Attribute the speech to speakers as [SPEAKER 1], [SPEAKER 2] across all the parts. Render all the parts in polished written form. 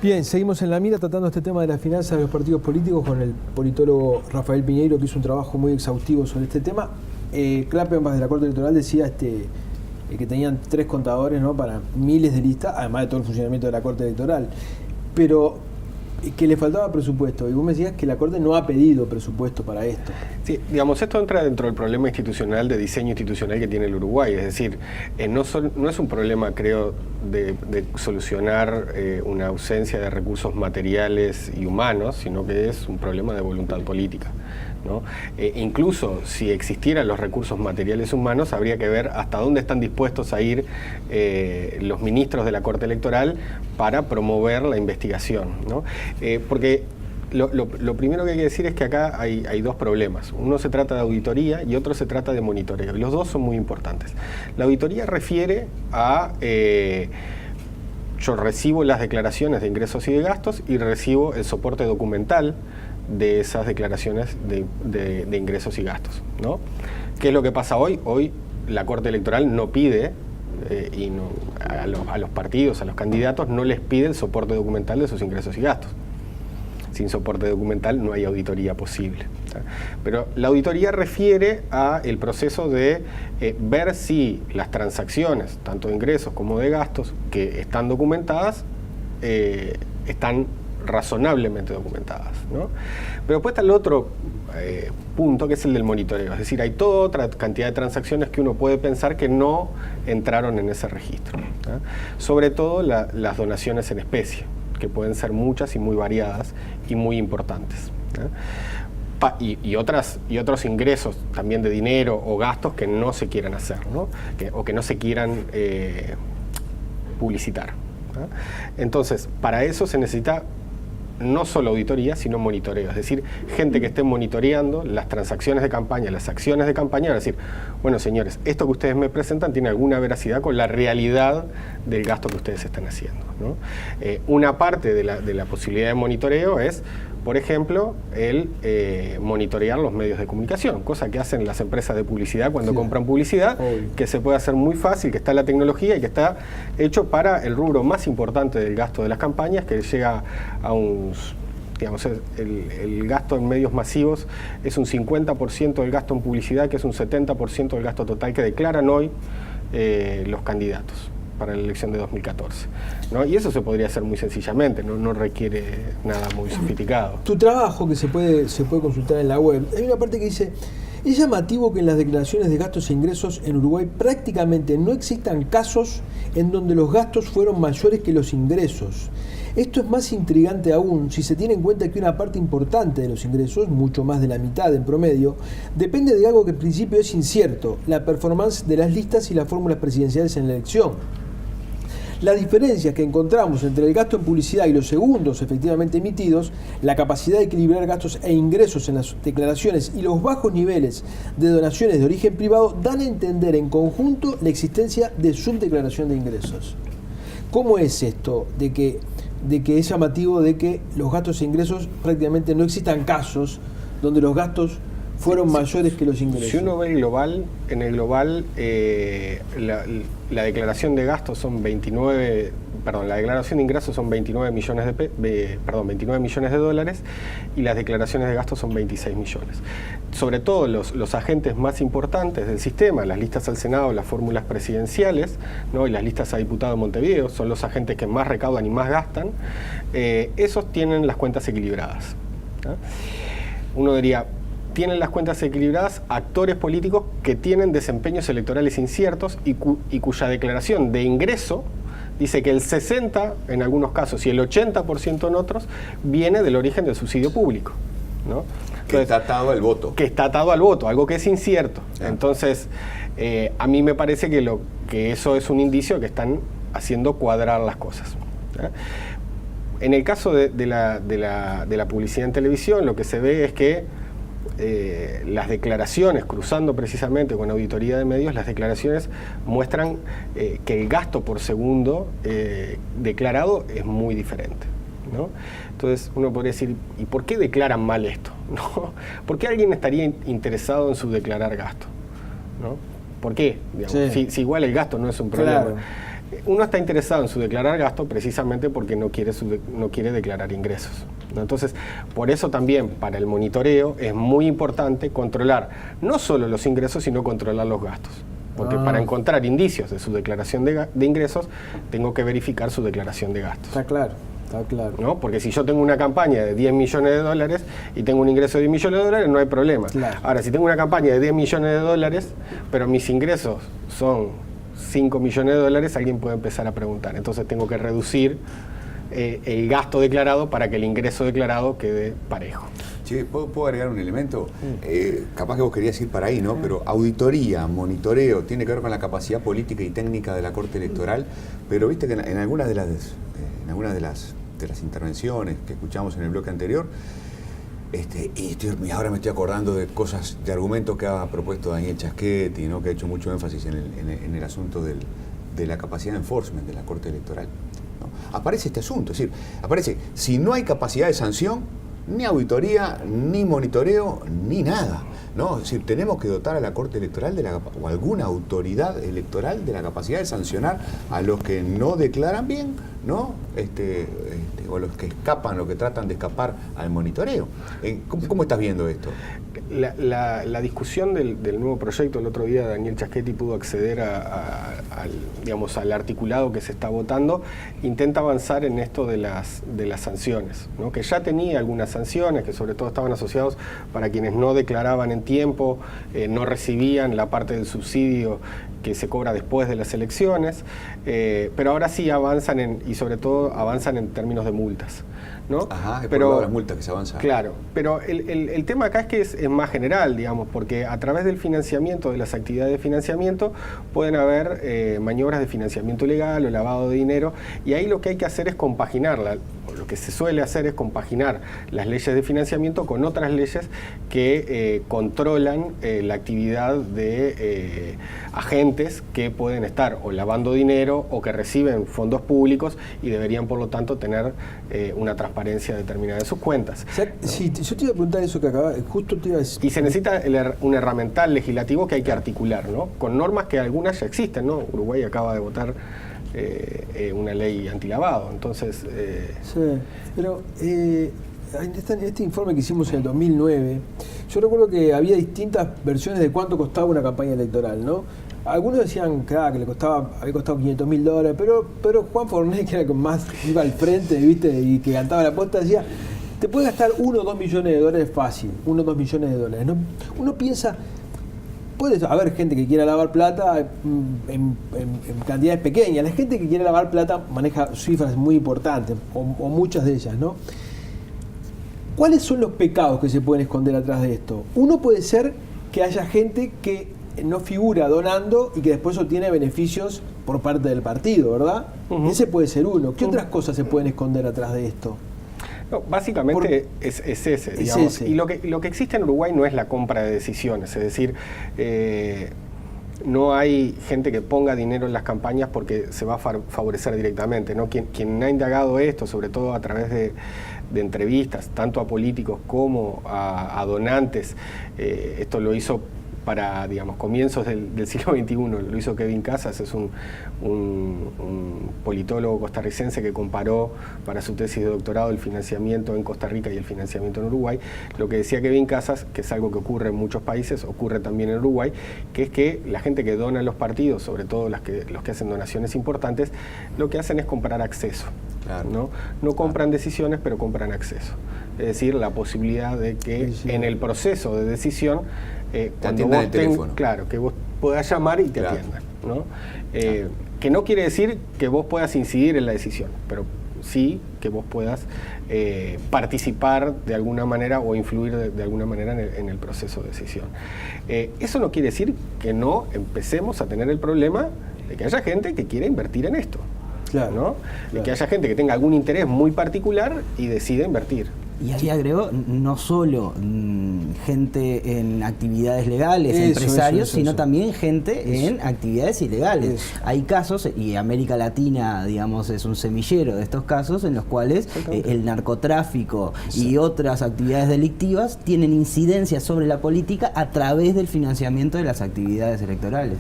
[SPEAKER 1] Bien, seguimos en la mira tratando este tema de las finanzas de los partidos políticos con el politólogo Rafael Piñeiro, que hizo un trabajo muy exhaustivo sobre este tema. Klappenbach de la Corte Electoral decía que tenían 3 contadores, ¿no?, para miles de listas, además de todo el funcionamiento de la Corte Electoral, pero que le faltaba presupuesto, y vos me decías que la Corte no ha pedido presupuesto para esto.
[SPEAKER 2] Sí, digamos, esto entra dentro del problema institucional, de diseño institucional que tiene el Uruguay, es decir, no es un problema, creo, de solucionar una ausencia de recursos materiales y humanos, sino que es un problema de voluntad política, ¿no? Incluso si existieran los recursos materiales humanos, habría que ver hasta dónde están dispuestos a ir los ministros de la Corte Electoral para promover la investigación, ¿no? Porque lo primero que hay que decir es que acá hay 2 problemas. Uno se trata de auditoría y otro se trata de monitoreo, y los 2 son muy importantes. La auditoría refiere a... yo recibo las declaraciones de ingresos y de gastos y recibo el soporte documental de esas declaraciones de ingresos y gastos, ¿no? ¿Qué es lo que pasa hoy? Hoy la Corte Electoral no pide, a los partidos, a los candidatos, no les pide el soporte documental de sus ingresos y gastos. Sin soporte documental no hay auditoría posible, ¿sí? Pero la auditoría refiere a el proceso de ver si las transacciones, tanto de ingresos como de gastos, que están documentadas, están razonablemente documentadas, ¿no? Pero después está el otro punto, que es el del monitoreo. Es decir, hay toda otra cantidad de transacciones que uno puede pensar que no entraron en ese registro, ¿sí? Sobre todo las donaciones en especie, que pueden ser muchas y muy variadas y muy importantes, ¿sí? Y otros ingresos también de dinero o gastos que no se quieran hacer, ¿no? O que no se quieran publicitar, ¿sí? Entonces, para eso se necesita no solo auditoría, sino monitoreo, es decir, gente que esté monitoreando las transacciones de campaña, las acciones de campaña, es decir, bueno, señores, esto que ustedes me presentan tiene alguna veracidad con la realidad del gasto que ustedes están haciendo, ¿no? Una parte de la posibilidad de monitoreo es, por ejemplo, el monitorear los medios de comunicación, cosa que hacen las empresas de publicidad cuando compran publicidad, que se puede hacer muy fácil, que está la tecnología y que está hecho para el rubro más importante del gasto de las campañas, que llega a digamos, el gasto en medios masivos es un 50% del gasto en publicidad, que es un 70% del gasto total que declaran hoy los candidatos para la elección de 2014, ¿no? Y eso se podría hacer muy sencillamente, no requiere nada muy sofisticado.
[SPEAKER 1] Tu trabajo, que se puede consultar en la web, hay una parte que dice: es llamativo que en las declaraciones de gastos e ingresos en Uruguay prácticamente no existan casos en donde los gastos fueron mayores que los ingresos. Esto es más intrigante aún si se tiene en cuenta que una parte importante de los ingresos, mucho más de la mitad en promedio, depende de algo que en principio es incierto: la performance de las listas y las fórmulas presidenciales en la elección. Las diferencias que encontramos entre el gasto en publicidad y los segundos efectivamente emitidos, la capacidad de equilibrar gastos e ingresos en las declaraciones y los bajos niveles de donaciones de origen privado dan a entender en conjunto la existencia de subdeclaración de ingresos. ¿Cómo es esto de que es llamativo de que los gastos e ingresos prácticamente no existan casos donde los gastos fueron mayores que los ingresos?
[SPEAKER 2] Si uno ve el global, en el global la declaración de gastos son la declaración de ingresos son 29 millones de dólares y las declaraciones de gastos son 26 millones. Sobre todo los agentes más importantes del sistema, las listas al Senado, las fórmulas presidenciales, ¿no?, y las listas a diputado de Montevideo, son los agentes que más recaudan y más gastan, esos tienen las cuentas equilibradas, ¿no? Uno diría, tienen las cuentas equilibradas actores políticos que tienen desempeños electorales inciertos y cuya declaración de ingreso dice que el 60% en algunos casos y el 80% en otros viene del origen del subsidio público, ¿no?
[SPEAKER 3] Que está atado al voto. Que está atado
[SPEAKER 2] al voto, algo que es incierto. Entonces, a mí me parece que eso es un indicio que están haciendo cuadrar las cosas, ¿no? En el caso de la publicidad en televisión, lo que se ve es que las declaraciones, cruzando precisamente con auditoría de medios, las declaraciones muestran que el gasto por segundo declarado es muy diferente, ¿no? Entonces uno podría decir, ¿y por qué declaran mal esto? ¿No? ¿Por qué alguien estaría interesado en subdeclarar gasto? ¿No? ¿Por qué? Digamos, si igual el gasto no es un problema. Claro. Uno está interesado en subdeclarar gasto precisamente porque no quiere declarar ingresos, ¿no? Entonces, por eso también para el monitoreo es muy importante controlar no solo los ingresos, sino controlar los gastos. Porque para encontrar indicios de su declaración de ingresos, tengo que verificar su declaración de gastos.
[SPEAKER 1] Está claro.
[SPEAKER 2] ¿No? Porque si yo tengo una campaña de 10 millones de dólares y tengo un ingreso de 10 millones de dólares, no hay problema.
[SPEAKER 1] Claro.
[SPEAKER 2] Ahora, si tengo una campaña de 10 millones de dólares, pero mis ingresos son 5 millones de dólares, alguien puede empezar a preguntar. Entonces tengo que reducir el gasto declarado para que el ingreso declarado quede parejo.
[SPEAKER 3] Che, ¿puedo agregar un elemento? Capaz que vos querías ir para ahí, ¿no? Pero auditoría, monitoreo, tiene que ver con la capacidad política y técnica de la Corte Electoral, pero viste que en algunas de las intervenciones que escuchamos en el bloque anterior, y ahora me estoy acordando de cosas, de argumentos que ha propuesto Daniel Chaschetti, ¿no? Que ha hecho mucho énfasis en el asunto de la capacidad de enforcement de la Corte Electoral, ¿no? Aparece este asunto, es decir, aparece, si no hay capacidad de sanción, ni auditoría, ni monitoreo, ni nada, ¿no? Es decir, tenemos que dotar a la Corte Electoral o alguna autoridad electoral de la capacidad de sancionar a los que no declaran bien, ¿no? O los que escapan, o que tratan de escapar al monitoreo. ¿Cómo estás viendo esto?
[SPEAKER 2] La discusión del nuevo proyecto, el otro día Daniel Chaschetti pudo acceder al articulado que se está votando, intenta avanzar en esto de las sanciones, ¿no? Que ya tenía algunas sanciones, que sobre todo estaban asociados para quienes no declaraban en tiempo, no recibían la parte del subsidio que se cobra después de las elecciones, pero ahora sí avanzan y sobre todo avanzan en términos de multas, ¿no?
[SPEAKER 3] Ajá,
[SPEAKER 2] pero
[SPEAKER 3] las multas que se avanzan.
[SPEAKER 2] Claro, pero el tema acá es que es más general, digamos, porque a través del financiamiento, de las actividades de financiamiento, pueden haber maniobras de financiamiento ilegal o lavado de dinero, y ahí lo que hay que hacer es compaginarla. Lo que se suele hacer es compaginar las leyes de financiamiento con otras leyes que controlan la actividad de agentes que pueden estar o lavando dinero o que reciben fondos públicos y deberían, por lo tanto, tener una transparencia determinada de sus cuentas.
[SPEAKER 1] O sea, sí, yo te iba a preguntar eso que acabas, justo te iba a decir.
[SPEAKER 2] Y se necesita un herramental legislativo que hay que articular, ¿no? Con normas que algunas ya existen, ¿no? Uruguay acaba de votar una ley antilavado, entonces...
[SPEAKER 1] Sí, pero en este informe que hicimos en el 2009, yo recuerdo que había distintas versiones de cuánto costaba una campaña electoral, ¿no? Algunos decían que había costado $500.000, pero Juan Fornés, que era con más iba al frente, ¿viste? Y que cantaba la posta, decía, te puede gastar 1 o 2 millones de dólares fácil, 1 o 2 millones de dólares, ¿no? Uno piensa, puede haber gente que quiera lavar plata en cantidades pequeñas. La gente que quiere lavar plata maneja cifras muy importantes, o muchas de ellas, ¿no? ¿Cuáles son los pecados que se pueden esconder atrás de esto? Uno puede ser que haya gente que no figura donando y que después obtiene beneficios por parte del partido, ¿verdad? Ese puede ser uno. ¿Qué otras cosas se pueden esconder atrás de esto?
[SPEAKER 2] No, básicamente es ese, digamos. Y lo que existe en Uruguay no es la compra de decisiones, es decir, no hay gente que ponga dinero en las campañas porque se va a favorecer directamente, ¿no? Quien ha indagado esto, sobre todo a través de entrevistas, tanto a políticos como a donantes, esto lo hizo para, digamos, comienzos del siglo XXI, lo hizo Kevin Casas, es un politólogo costarricense que comparó para su tesis de doctorado el financiamiento en Costa Rica y el financiamiento en Uruguay. Lo que decía Kevin Casas, que es algo que ocurre en muchos países, ocurre también en Uruguay, que es que la gente que dona en los partidos, sobre todo los que hacen donaciones importantes, lo que hacen es comprar acceso. Claro. No compran decisiones, pero compran acceso. Es decir, la posibilidad de que en el proceso de decisión, cuando vos claro, que vos puedas llamar y te atiendan, ¿no? Que no quiere decir que vos puedas incidir en la decisión, pero sí que vos puedas participar de alguna manera o influir de alguna manera en el proceso de decisión. Eso no quiere decir que no empecemos a tener el problema de que haya gente que quiera invertir en esto. Claro, ¿no? Claro. Que haya gente que tenga algún interés muy particular y decida invertir.
[SPEAKER 4] Y ahí agregó no solo gente en actividades legales, empresarios, sino también gente en actividades ilegales. Hay casos, y América Latina, digamos, es un semillero de estos casos, en los cuales el narcotráfico y otras actividades delictivas tienen incidencia sobre la política a través del financiamiento de las actividades electorales.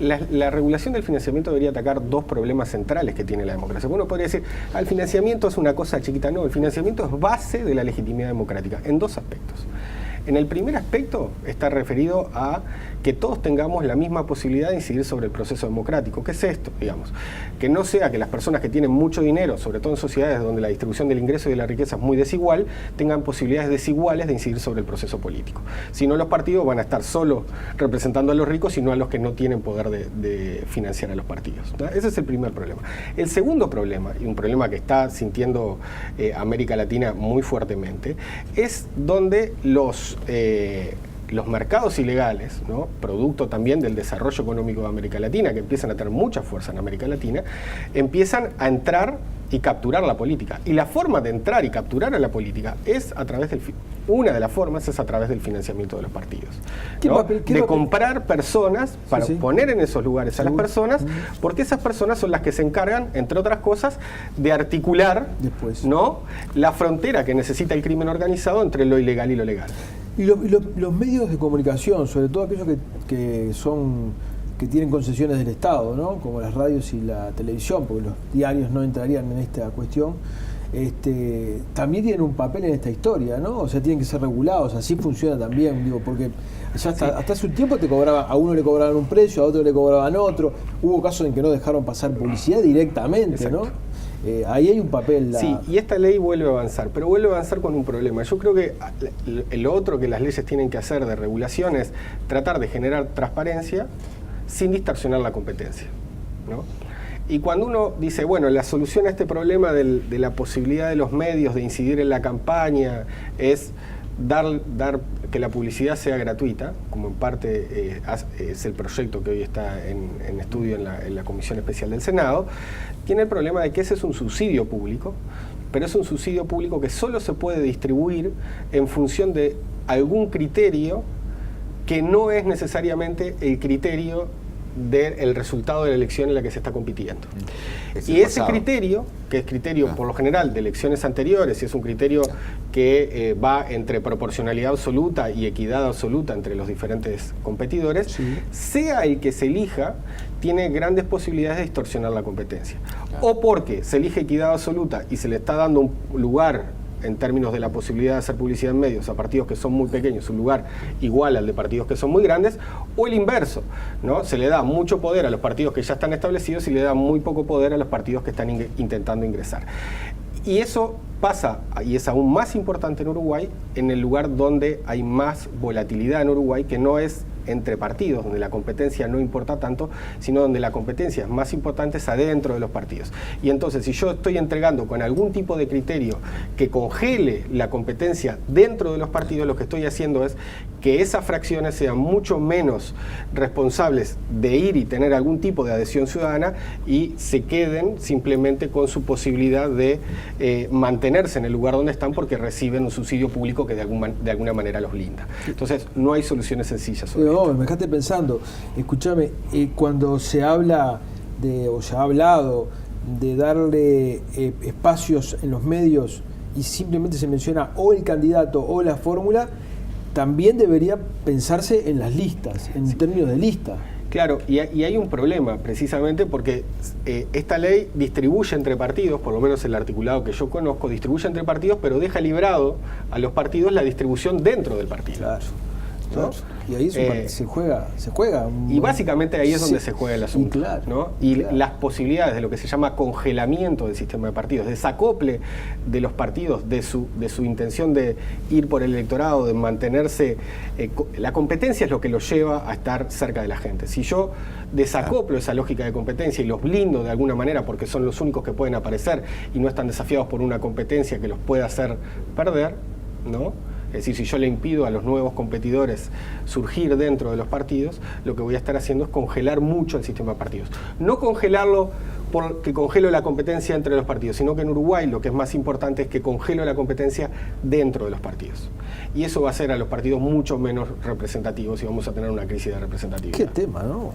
[SPEAKER 2] La regulación del financiamiento debería atacar dos problemas centrales que tiene la democracia. Uno podría decir, el financiamiento es una cosa chiquita. No, el financiamiento es base de la legitimidad democrática, en dos aspectos. En el primer aspecto está referido a que todos tengamos la misma posibilidad de incidir sobre el proceso democrático. ¿Qué es esto? Digamos, que no sea que las personas que tienen mucho dinero, sobre todo en sociedades donde la distribución del ingreso y de la riqueza es muy desigual, tengan posibilidades desiguales de incidir sobre el proceso político. Si no, los partidos van a estar solo representando a los ricos y no a los que no tienen poder de financiar a los partidos, ¿no? Ese es el primer problema. El segundo problema, y un problema que está sintiendo América Latina muy fuertemente, es donde los mercados ilegales, ¿no?, producto también del desarrollo económico de América Latina, que empiezan a tener mucha fuerza en América Latina, empiezan a entrar y capturar la política. Y la forma de entrar y capturar a la política es a través una de las formas es a través del financiamiento de los partidos, ¿no? De comprar personas para poner en esos lugares a las personas, porque esas personas son las que se encargan, entre otras cosas, de articular, ¿no?, la frontera que necesita el crimen organizado entre lo ilegal y lo legal.
[SPEAKER 1] Y los medios de comunicación, sobre todo aquellos que tienen concesiones del Estado, ¿no?, como las radios y la televisión, porque los diarios no entrarían en esta cuestión, también tienen un papel en esta historia, ¿no? O sea, tienen que ser regulados, así funciona también, digo, porque ya hasta hace un tiempo a uno le cobraban un precio, a otro le cobraban otro, hubo casos en que no dejaron pasar publicidad directamente. Exacto. ¿No? Ahí hay un papel.
[SPEAKER 2] Sí, y esta ley vuelve a avanzar, pero vuelve a avanzar con un problema. Yo creo que lo otro que las leyes tienen que hacer de regulación es tratar de generar transparencia sin distorsionar la competencia, ¿no? Y cuando uno dice, bueno, la solución a este problema de la posibilidad de los medios de incidir en la campaña es dar que la publicidad sea gratuita, como en parte es el proyecto que hoy está en estudio en la Comisión Especial del Senado, tiene el problema de que ese es un subsidio público, pero es un subsidio público que solo se puede distribuir en función de algún criterio que no es necesariamente el criterio del resultado de la elección en la que se está compitiendo. Y ese criterio, que es criterio por lo general de elecciones anteriores, y es un criterio que va entre proporcionalidad absoluta y equidad absoluta entre los diferentes competidores, sea el que se elija, tiene grandes posibilidades de distorsionar la competencia. O porque se elige equidad absoluta y se le está dando un lugar en términos de la posibilidad de hacer publicidad en medios a partidos que son muy pequeños, un lugar igual al de partidos que son muy grandes, o el inverso, ¿no? Se le da mucho poder a los partidos que ya están establecidos y le da muy poco poder a los partidos que están intentando ingresar. Y eso pasa, y es aún más importante en Uruguay, en el lugar donde hay más volatilidad en Uruguay, que no es entre partidos, donde la competencia no importa tanto, sino donde la competencia es más importante es adentro de los partidos. Y entonces, si yo estoy entregando con algún tipo de criterio que congele la competencia dentro de los partidos, lo que estoy haciendo es que esas fracciones sean mucho menos responsables de ir y tener algún tipo de adhesión ciudadana y se queden simplemente con su posibilidad de mantenerse en el lugar donde están porque reciben un subsidio público que de alguna manera los blinda. Entonces, no hay soluciones sencillas sobre esto.
[SPEAKER 1] No, me dejaste pensando, escúchame, cuando se habla o se ha hablado de darle espacios en los medios y simplemente se menciona o el candidato o la fórmula, también debería pensarse en las listas, en términos de lista.
[SPEAKER 2] Claro, y hay un problema precisamente porque esta ley distribuye entre partidos, por lo menos el articulado que yo conozco, distribuye entre partidos, pero deja librado a los partidos la distribución dentro del partido.
[SPEAKER 1] Claro. ¿No? Y ahí se juega.
[SPEAKER 2] Y básicamente ahí es donde se juega el asunto.
[SPEAKER 1] Claro,
[SPEAKER 2] ¿no? Y las posibilidades de lo que se llama congelamiento del sistema de partidos, desacople de los partidos de su intención de ir por el electorado, de mantenerse. La competencia es lo que los lleva a estar cerca de la gente. Si yo desacoplo esa lógica de competencia y los blindo de alguna manera porque son los únicos que pueden aparecer y no están desafiados por una competencia que los pueda hacer perder, ¿no? Es decir, si yo le impido a los nuevos competidores surgir dentro de los partidos, lo que voy a estar haciendo es congelar mucho el sistema de partidos. No congelarlo porque congelo la competencia entre los partidos, sino que en Uruguay lo que es más importante es que congelo la competencia dentro de los partidos. Y eso va a hacer a los partidos mucho menos representativos y vamos a tener una crisis de representatividad.
[SPEAKER 1] Qué tema, ¿no?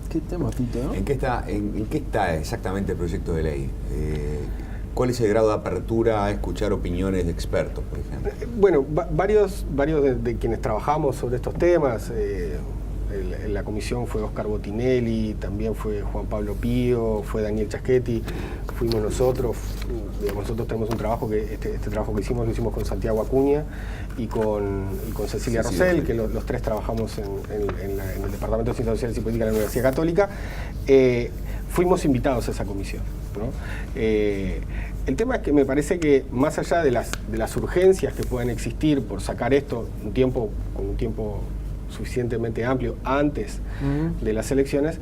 [SPEAKER 1] Qué tema, Fito, ¿no?
[SPEAKER 3] ¿En qué está exactamente el proyecto de ley? ¿Cuál es el grado de apertura a escuchar opiniones de expertos, por ejemplo?
[SPEAKER 2] Bueno, varios de quienes trabajamos sobre estos temas, en la comisión fue Oscar Botinelli, también fue Juan Pablo Pío, fue Daniel Chaschetti, fuimos nosotros. Nosotros tenemos un trabajo que este trabajo que hicimos lo hicimos con Santiago Acuña y con Cecilia Rosell, que los tres trabajamos en el Departamento de Ciencias Sociales y Política de la Universidad Católica. Fuimos invitados a esa comisión, ¿no? El tema es que me parece que más allá de las urgencias que puedan existir por sacar esto con un tiempo suficientemente amplio antes de las elecciones,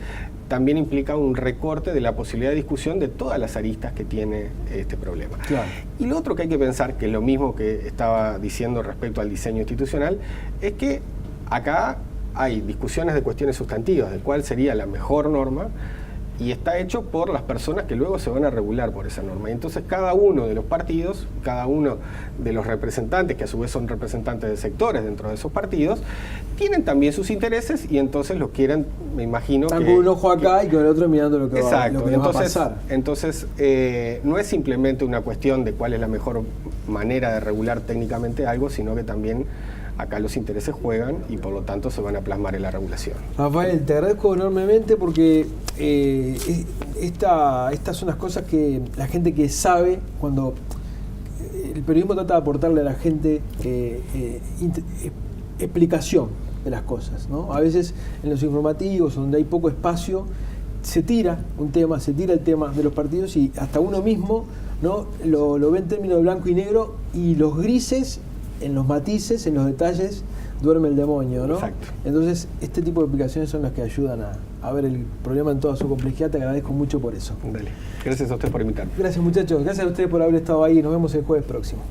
[SPEAKER 2] también implica un recorte de la posibilidad de discusión de todas las aristas que tiene este problema.
[SPEAKER 1] Claro.
[SPEAKER 2] Y lo otro que hay que pensar, que es lo mismo que estaba diciendo respecto al diseño institucional, es que acá hay discusiones de cuestiones sustantivas, de cuál sería la mejor norma, y está hecho por las personas que luego se van a regular por esa norma. Y entonces cada uno de los partidos, cada uno de los representantes, que a su vez son representantes de sectores dentro de esos partidos, tienen también sus intereses y entonces los quieren, me imagino,
[SPEAKER 1] están con un ojo acá y con el otro mirando lo que
[SPEAKER 2] exacto,
[SPEAKER 1] va a pasar.
[SPEAKER 2] Entonces, no es simplemente una cuestión de cuál es la mejor manera de regular técnicamente algo, sino que también acá los intereses juegan y por lo tanto se van a plasmar en la regulación.
[SPEAKER 1] Rafael, te agradezco enormemente porque estas son las cosas que la gente que sabe, cuando el periodismo trata de aportarle a la gente explicación de las cosas, ¿no? A veces en los informativos, donde hay poco espacio, se tira el tema de los partidos y hasta uno mismo, ¿no? lo ve en términos de blanco y negro, y los grises, en los matices, en los detalles, duerme el demonio, ¿no?
[SPEAKER 2] Exacto.
[SPEAKER 1] Entonces, este tipo de explicaciones son las que ayudan a ver el problema en toda su complejidad. Te agradezco mucho por eso.
[SPEAKER 2] Dale. Gracias a usted por invitarme.
[SPEAKER 1] Gracias, muchachos. Gracias a ustedes por haber estado ahí. Nos vemos el jueves próximo.